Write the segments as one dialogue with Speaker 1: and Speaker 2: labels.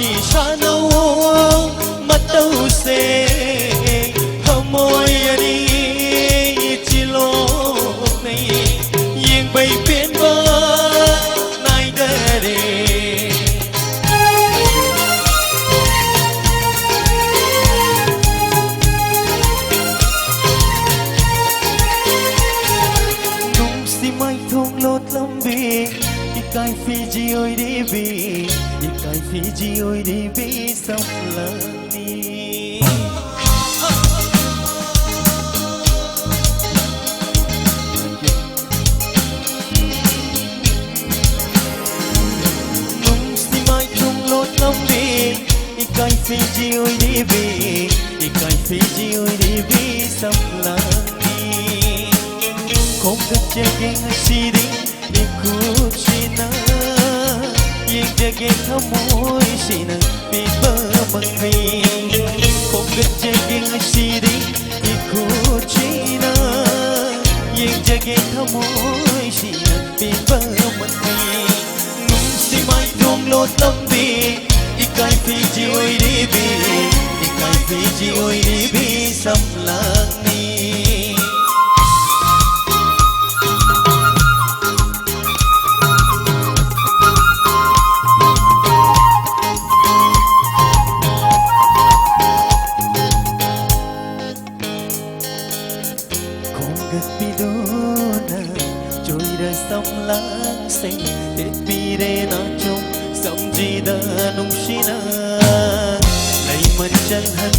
Speaker 1: Bisano matau se Hamoy ani chilo nei Yeng bay biến ba nai dare Nung si mai thong lột lâm bì Ikai Fiji oi đi bì Ikai Fiji oi đi bì sắp lần đi Nung si mai thong lột lâm bì Ikai Fiji oi đi bì Ikai Fiji oi đi bì sắp lần đi Không cần chơi game hay gì đi Ikuchina Yang jaga kamu sina Biba menghi Kau kerja sini Ikuchina Yang jaga kamu sina Biba menghi Nung si mai dong lot lambi Ikai Fiji oi dibi Ikai Fiji oi dibi samlang ni Sông lãng xanh hết bi đê nó chung sông gì đã nung xí na này mình chân hắn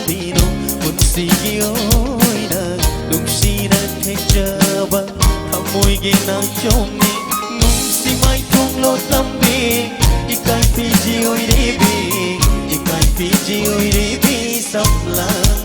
Speaker 1: đi đâu muốn gì ôi na nung xí na thế chờ băng thao môi ghi na trong mi nung xí mai không lột lắm bi Ikai Fiji ôi đi bi Ikai Fiji ôi đi bi sông lãng